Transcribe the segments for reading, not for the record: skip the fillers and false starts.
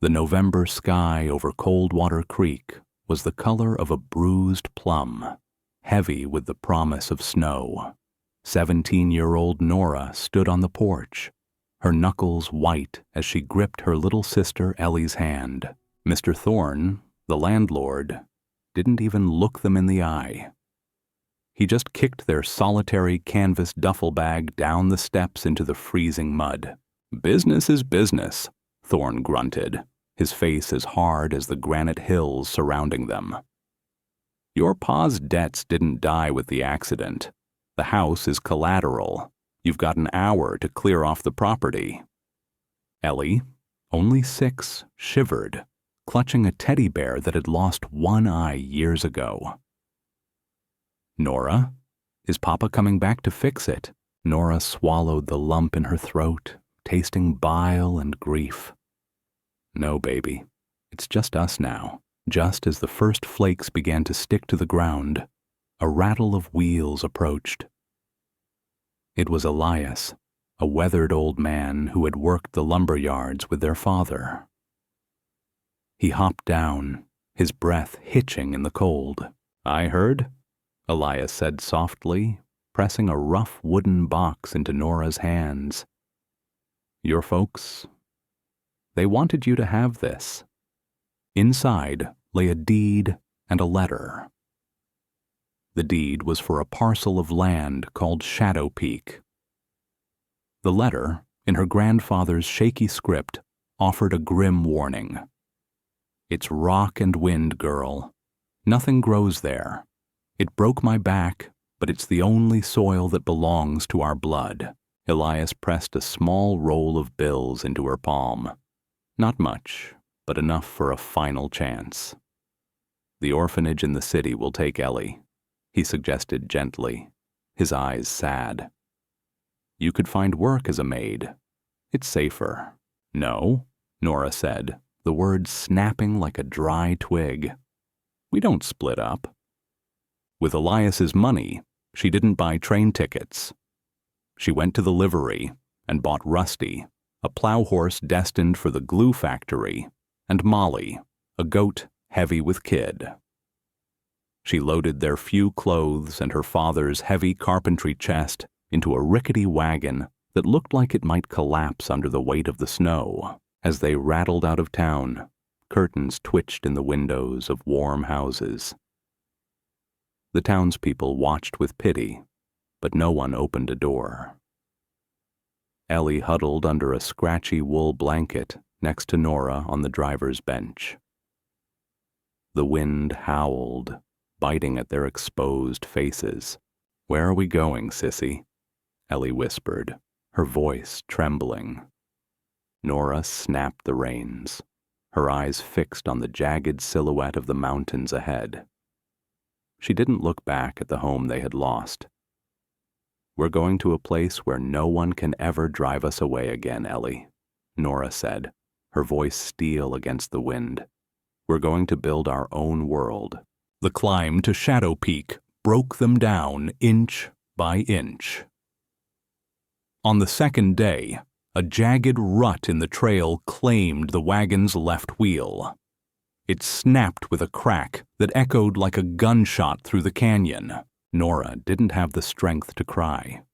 The November sky over Coldwater Creek was the color of a bruised plum, heavy with the promise of snow. 17-year-old Nora stood on the porch, her knuckles white as she gripped her little sister Ellie's hand. Mr. Thorne, the landlord, didn't even look them in the eye. He just kicked their solitary canvas duffel bag down the steps into the freezing mud. "Business is business," Thorne grunted, his face as hard as the granite hills surrounding them. "Your pa's debts didn't die with the accident. The house is collateral. You've got an hour to clear off the property." Ellie, only 6, shivered, clutching a teddy bear that had lost one eye years ago. "Nora, is Papa coming back to fix it?" Nora swallowed the lump in her throat, tasting bile and grief. "No, baby. It's just us now." Just as the first flakes began to stick to the ground, a rattle of wheels approached. It was Elias, a weathered old man who had worked the lumber yards with their father. He hopped down, his breath hitching in the cold. "I heard," Elias said softly, pressing a rough wooden box into Nora's hands. "Your folks, they wanted you to have this." Inside lay a deed and a letter. The deed was for a parcel of land called Shadow Peak. The letter, in her grandfather's shaky script, offered a grim warning. "It's rock and wind, girl. Nothing grows there. It broke my back, but it's the only soil that belongs to our blood." Elias pressed a small roll of bills into her palm. Not much, but enough for a final chance. "The orphanage in the city will take Ellie," he suggested gently, his eyes sad. "You could find work as a maid. It's safer." "No," Nora said, the words snapping like a dry twig. "We don't split up." With Elias's money, she didn't buy train tickets. She went to the livery and bought Rusty, a plow horse destined for the glue factory, and Molly, a goat heavy with kid. She loaded their few clothes and her father's heavy carpentry chest into a rickety wagon that looked like it might collapse under the weight of the snow. As they rattled out of town, curtains twitched in the windows of warm houses. The townspeople watched with pity, but no one opened a door. Ellie huddled under a scratchy wool blanket next to Nora on the driver's bench. The wind howled, biting at their exposed faces. "Where are we going, sissy?" Ellie whispered, her voice trembling. Nora snapped the reins, her eyes fixed on the jagged silhouette of the mountains ahead. She didn't look back at the home they had lost. "We're going to a place where no one can ever drive us away again, Ellie," Nora said, her voice steel against the wind. "We're going to build our own world." The climb to Shadow Peak broke them down inch by inch. On the second day, a jagged rut in the trail claimed the wagon's left wheel. It snapped with a crack that echoed like a gunshot through the canyon. Nora didn't have the strength to cry.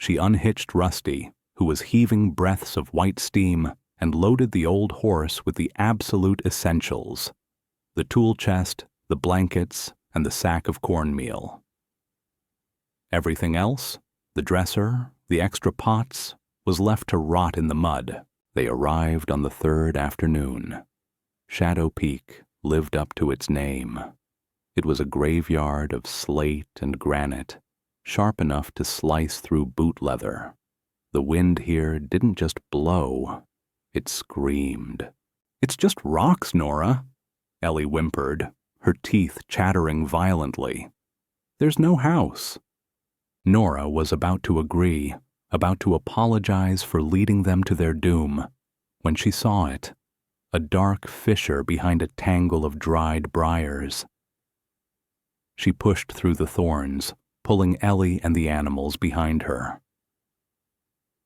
She unhitched Rusty, who was heaving breaths of white steam, and loaded the old horse with the absolute essentials: the tool chest, the blankets, and the sack of cornmeal. Everything else, the dresser, the extra pots, was left to rot in the mud. They arrived on the 3rd afternoon. Shadow Peak lived up to its name. It was a graveyard of slate and granite, sharp enough to slice through boot leather. The wind here didn't just blow, it screamed. "It's just rocks, Nora," Ellie whimpered, her teeth chattering violently. "There's no house." Nora was about to agree, about to apologize for leading them to their doom, when she saw it, a dark fissure behind a tangle of dried briars. She pushed through the thorns, pulling Ellie and the animals behind her.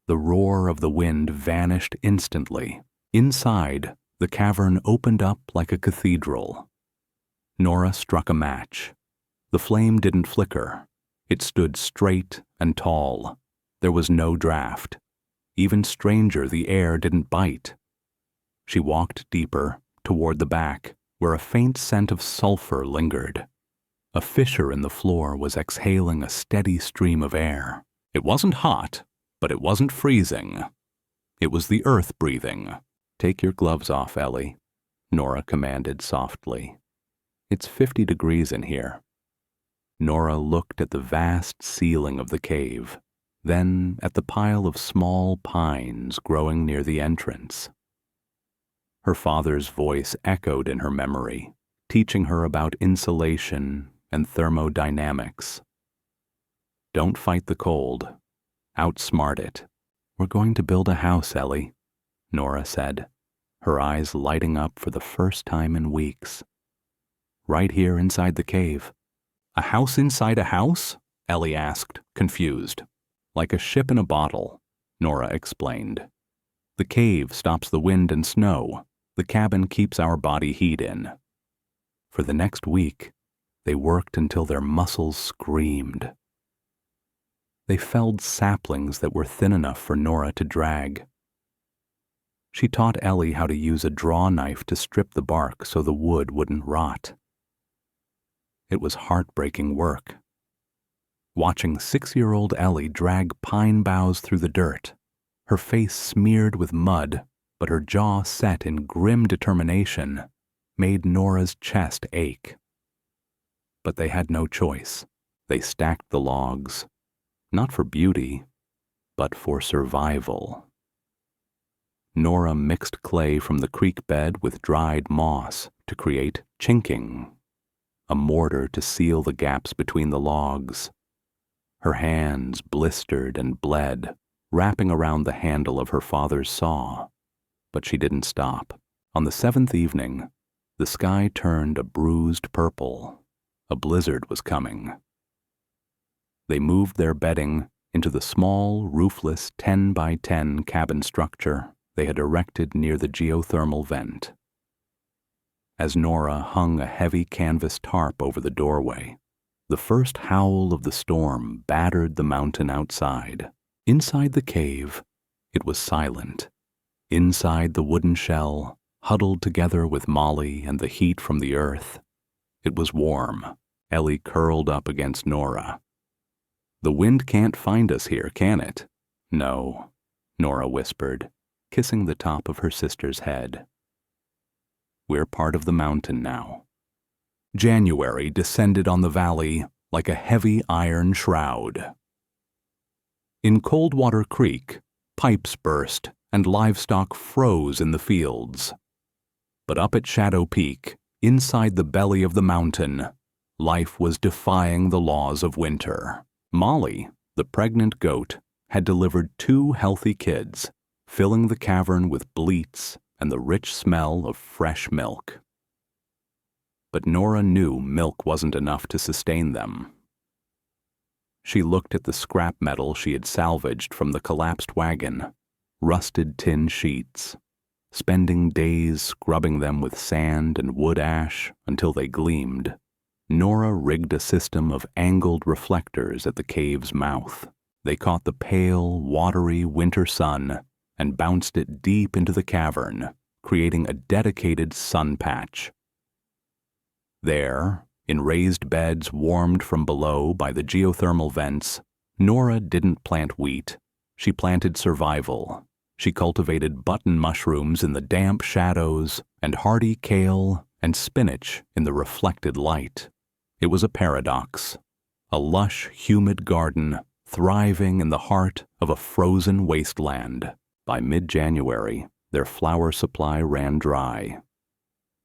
The roar of the wind vanished instantly. Inside, The cavern opened up like a cathedral. Nora struck a match. The flame didn't flicker. It stood straight and tall. There was no draft. Even stranger, the air didn't bite. She walked deeper, toward the back, where a faint scent of sulfur lingered. A fissure in the floor was exhaling a steady stream of air. It wasn't hot, but it wasn't freezing. It was the earth breathing. "Take your gloves off, Ellie," Nora commanded softly. "It's 50 degrees in here." Nora looked at the vast ceiling of the cave, then at the pile of small pines growing near the entrance. Her father's voice echoed in her memory, teaching her about insulation and thermodynamics. "Don't fight the cold. Outsmart it." "We're going to build a house, Ellie," Nora said, her eyes lighting up for the first time in weeks. "Right here inside the cave." "A house inside a house?" Ellie asked, confused. "Like a ship in a bottle," Nora explained. "The cave stops the wind and snow. The cabin keeps our body heat in." For the next week, they worked until their muscles screamed. They felled saplings that were thin enough for Nora to drag. She taught Ellie how to use a draw knife to strip the bark so the wood wouldn't rot. It was heartbreaking work. Watching 6-year-old Ellie drag pine boughs through the dirt, her face smeared with mud, but her jaw set in grim determination, made Nora's chest ache. But they had no choice. They stacked the logs, not for beauty, but for survival. Nora mixed clay from the creek bed with dried moss to create chinking, a mortar to seal the gaps between the logs. Her hands blistered and bled, wrapping around the handle of her father's saw. But she didn't stop. On the 7th evening, the sky turned a bruised purple. A blizzard was coming. They moved their bedding into the small, roofless 10 by 10 cabin structure they had erected near the geothermal vent. As Nora hung a heavy canvas tarp over the doorway, the first howl of the storm battered the mountain outside. Inside the cave, it was silent. Inside the wooden shell, huddled together with Molly and the heat from the earth, it was warm. Ellie curled up against Nora. "The wind can't find us here, can it?" "No," Nora whispered, kissing the top of her sister's head. "We're part of the mountain now." January descended on the valley like a heavy iron shroud. In Coldwater Creek, pipes burst and livestock froze in the fields. But up at Shadow Peak, inside the belly of the mountain, life was defying the laws of winter. Molly, the pregnant goat, had delivered 2 healthy kids, filling the cavern with bleats and the rich smell of fresh milk. But Nora knew milk wasn't enough to sustain them. She looked at the scrap metal she had salvaged from the collapsed wagon, rusted tin sheets, spending days scrubbing them with sand and wood ash until they gleamed. Nora rigged a system of angled reflectors at the cave's mouth. They caught the pale, watery winter sun and bounced it deep into the cavern, creating a dedicated sun patch. There, in raised beds warmed from below by the geothermal vents, Nora didn't plant wheat. She planted survival. She cultivated button mushrooms in the damp shadows and hardy kale and spinach in the reflected light. It was a paradox, a lush, humid garden thriving in the heart of a frozen wasteland. By mid-January, their flour supply ran dry.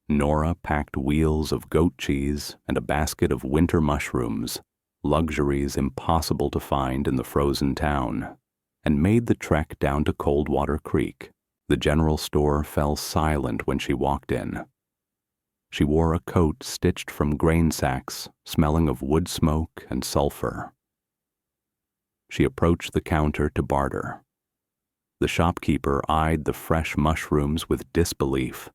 Nora packed wheels of goat cheese and a basket of winter mushrooms, luxuries impossible to find in the frozen town, and made the trek down to Coldwater Creek. The general store fell silent when she walked in. She wore a coat stitched from grain sacks, smelling of wood smoke and sulfur. She approached the counter to barter. The shopkeeper eyed the fresh mushrooms with disbelief,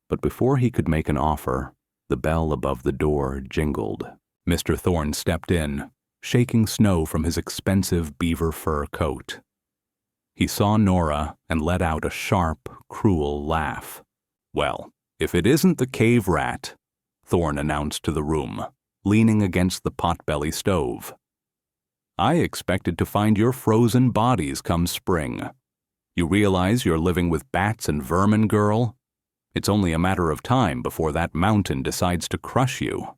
But before he could make an offer, the bell above the door jingled. Mr. Thorne stepped in, shaking snow from his expensive beaver fur coat. He saw Nora and let out a sharp, cruel laugh. "Well, if it isn't the cave rat," Thorne announced to the room, leaning against the potbelly stove. "I expected to find your frozen bodies come spring. You realize you're living with bats and vermin, girl? It's only a matter of time before that mountain decides to crush you."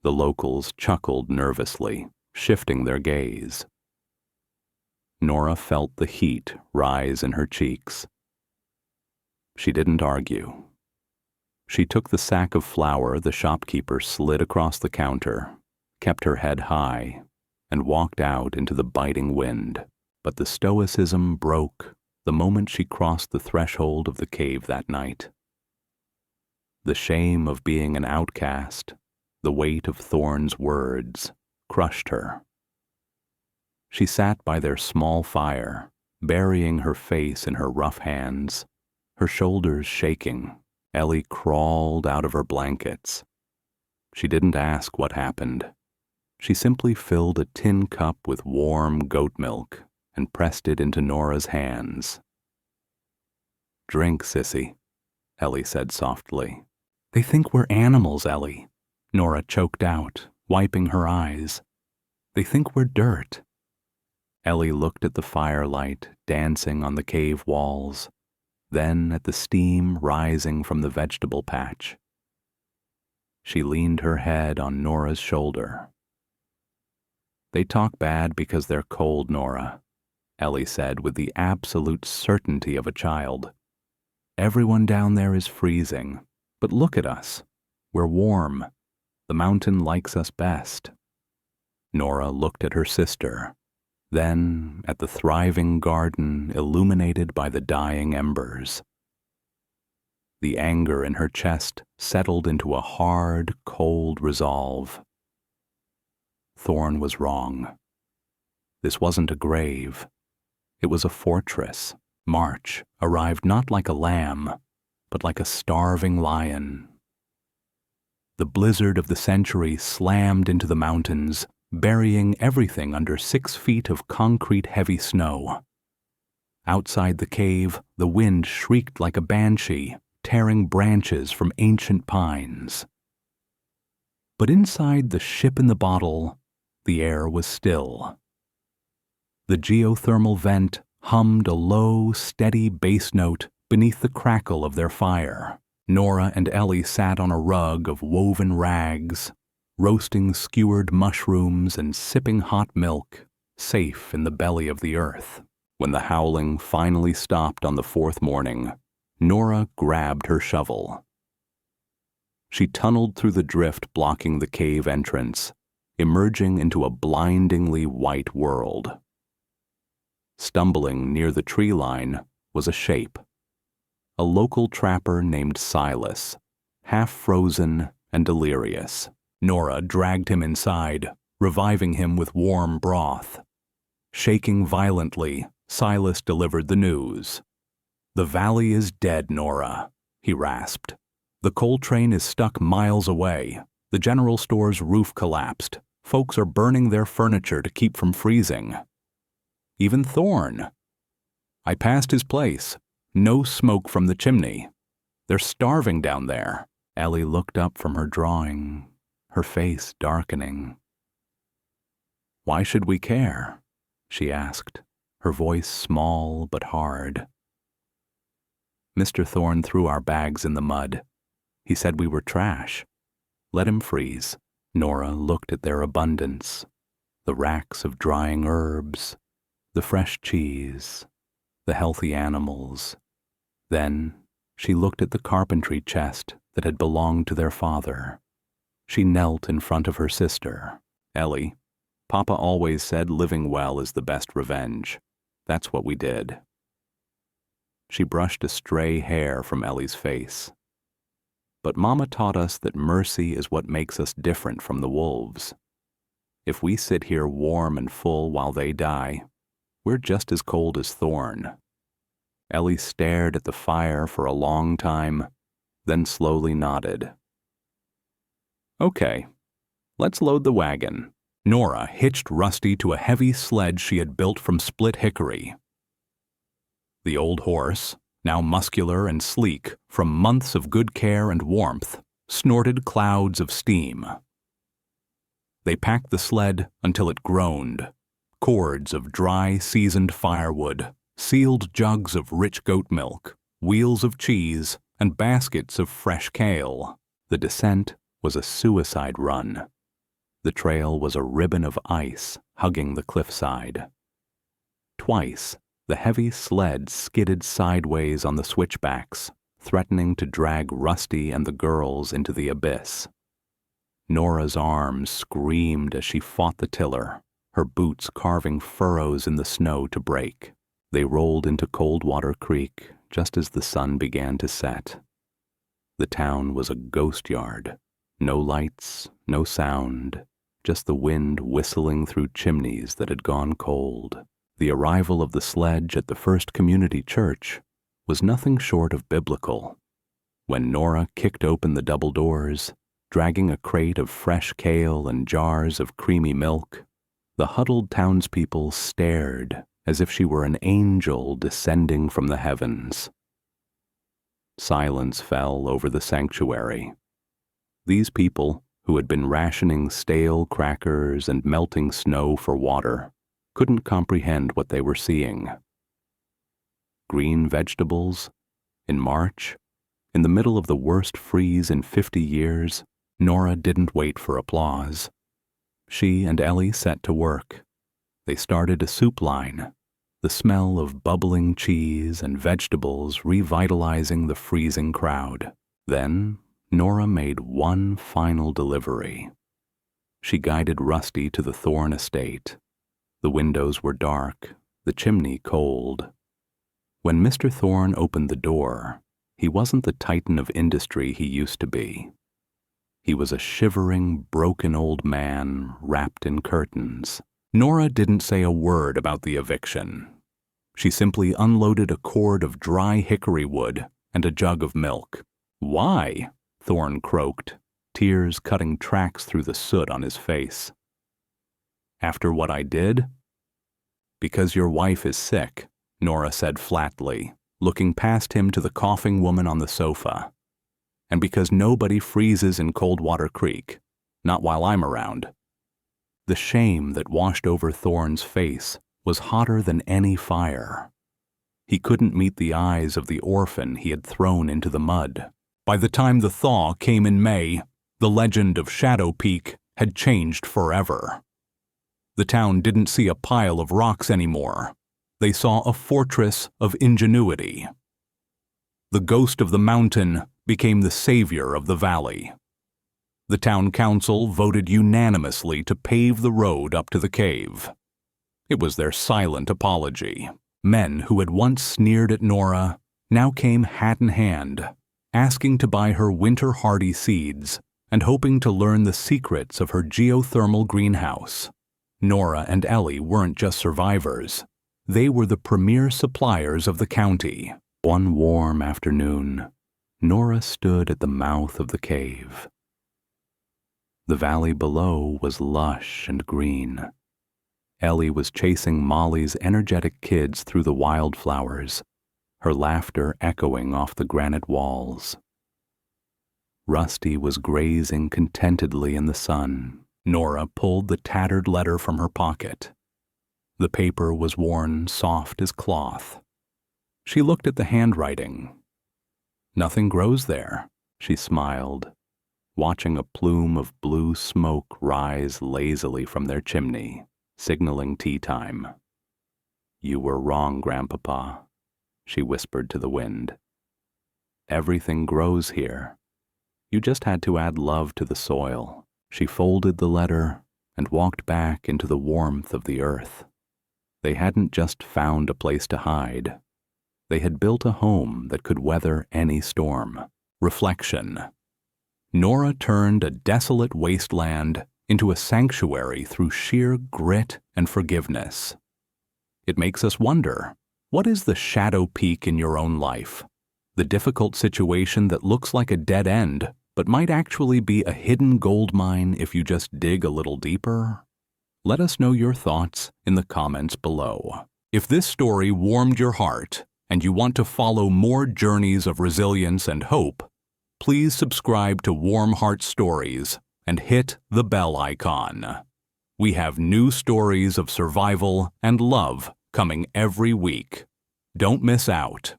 The locals chuckled nervously, shifting their gaze. Nora felt the heat rise in her cheeks. She didn't argue. She took the sack of flour the shopkeeper slid across the counter, kept her head high, and walked out into the biting wind. But the stoicism broke the moment she crossed the threshold of the cave that night. The shame of being an outcast, the weight of Thorne's words, crushed her. She sat by their small fire, burying her face in her rough hands, her shoulders shaking. Ellie crawled out of her blankets. She didn't ask what happened. She simply filled a tin cup with warm goat milk and pressed it into Nora's hands. "Drink, sissy," Ellie said softly. "They think we're animals, Ellie," Nora choked out, wiping her eyes. "They think we're dirt." Ellie looked at the firelight dancing on the cave walls, then at the steam rising from the vegetable patch. She leaned her head on Nora's shoulder. "They talk bad because they're cold, Nora," Ellie said with the absolute certainty of a child. "Everyone down there is freezing, but look at us. We're warm. The mountain likes us best." Nora looked at her sister, then at the thriving garden illuminated by the dying embers. The anger in her chest settled into a hard, cold resolve. Thorne was wrong. This wasn't a grave. It was a fortress. March arrived not like a lamb, but like a starving lion. The blizzard of the century slammed into the mountains, burying everything under 6 feet of concrete-heavy snow. Outside the cave, the wind shrieked like a banshee, tearing branches from ancient pines. But inside the ship in the bottle, the air was still. The geothermal vent hummed a low, steady bass note beneath the crackle of their fire. Nora and Ellie sat on a rug of woven rags, roasting skewered mushrooms and sipping hot milk, safe in the belly of the earth. When the howling finally stopped on the 4th morning, Nora grabbed her shovel. She tunneled through the drift blocking the cave entrance, emerging into a blindingly white world. Stumbling near the tree line was a shape. A local trapper named Silas, half frozen and delirious. Nora dragged him inside, reviving him with warm broth. Shaking violently, Silas delivered the news. "The valley is dead, Nora," he rasped. "The coal train is stuck miles away. The general store's roof collapsed. Folks are burning their furniture to keep from freezing. Even Thorne. I passed his place. No smoke from the chimney. They're starving down there." Ellie looked up from her drawing, her face darkening. "Why should we care?" she asked, her voice small but hard. "Mr. Thorne threw our bags in the mud. He said we were trash. Let him freeze." Nora looked at their abundance, the racks of drying herbs, the fresh cheese, the healthy animals. Then she looked at the carpentry chest that had belonged to their father. She knelt in front of her sister. "Ellie, Papa always said living well is the best revenge. That's what we did." She brushed a stray hair from Ellie's face. "But Mama taught us that mercy is what makes us different from the wolves. If we sit here warm and full while they die, we're just as cold as Thorne." Ellie stared at the fire for a long time, then slowly nodded. Okay, let's load the wagon. Nora hitched Rusty to a heavy sled she had built from split hickory. The old horse, now muscular and sleek from months of good care and warmth, snorted clouds of steam. They packed the sled until it groaned. Cords of dry, seasoned firewood, sealed jugs of rich goat milk, wheels of cheese, and baskets of fresh kale. The descent was a suicide run. The trail was a ribbon of ice hugging the cliffside. Twice, the heavy sled skidded sideways on the switchbacks, threatening to drag Rusty and the girls into the abyss. Nora's arms screamed as she fought the tiller, her boots carving furrows in the snow to break. They rolled into Coldwater Creek just as the sun began to set. The town was a ghost yard. No lights, no sound, just the wind whistling through chimneys that had gone cold. The arrival of the sledge at the First Community Church was nothing short of biblical. When Nora kicked open the double doors, dragging a crate of fresh kale and jars of creamy milk, the huddled townspeople stared as if she were an angel descending from the heavens. Silence fell over the sanctuary. These people, who had been rationing stale crackers and melting snow for water, couldn't comprehend what they were seeing. Green vegetables? In March? In the middle of the worst freeze in 50 years, Nora didn't wait for applause. She and Ellie set to work. They started a soup line, the smell of bubbling cheese and vegetables revitalizing the freezing crowd. Then, Nora made one final delivery. She guided Rusty to the Thorne estate. The windows were dark, the chimney cold. When Mr. Thorne opened the door, he wasn't the titan of industry he used to be. He was a shivering, broken old man wrapped in curtains. Nora didn't say a word about the eviction. She simply unloaded a cord of dry hickory wood and a jug of milk. "Why?" Thorne croaked, tears cutting tracks through the soot on his face. "After what I did?" "Because your wife is sick," Nora said flatly, looking past him to the coughing woman on the sofa. "And because nobody freezes in Coldwater Creek, not while I'm around." The shame that washed over Thorne's face was hotter than any fire. He couldn't meet the eyes of the orphan he had thrown into the mud. By the time the thaw came in May, the legend of Shadow Peak had changed forever. The town didn't see a pile of rocks anymore. They saw a fortress of ingenuity. The ghost of the mountain became the savior of the valley. The town council voted unanimously to pave the road up to the cave. It was their silent apology. Men who had once sneered at Nora now came hat in hand, asking to buy her winter-hardy seeds and hoping to learn the secrets of her geothermal greenhouse. Nora and Ellie weren't just survivors. They were the premier suppliers of the county. One warm afternoon, Nora stood at the mouth of the cave. The valley below was lush and green. Ellie was chasing Molly's energetic kids through the wildflowers, her laughter echoing off the granite walls. Rusty was grazing contentedly in the sun. Nora pulled the tattered letter from her pocket. The paper was worn soft as cloth. She looked at the handwriting. "Nothing grows there," she smiled, watching a plume of blue smoke rise lazily from their chimney, signaling tea time. "You were wrong, Grandpapa," she whispered to the wind. "Everything grows here. You just had to add love to the soil." She folded the letter and walked back into the warmth of the earth. They hadn't just found a place to hide. They had built a home that could weather any storm. Reflection. Nora turned a desolate wasteland into a sanctuary through sheer grit and forgiveness. It makes us wonder, what is the shadow peak in your own life? The difficult situation that looks like a dead end, but might actually be a hidden gold mine if you just dig a little deeper? Let us know your thoughts in the comments below. If this story warmed your heart and you want to follow more journeys of resilience and hope, please subscribe to Warm Heart Stories and hit the bell icon. We have new stories of survival and love coming every week. Don't miss out.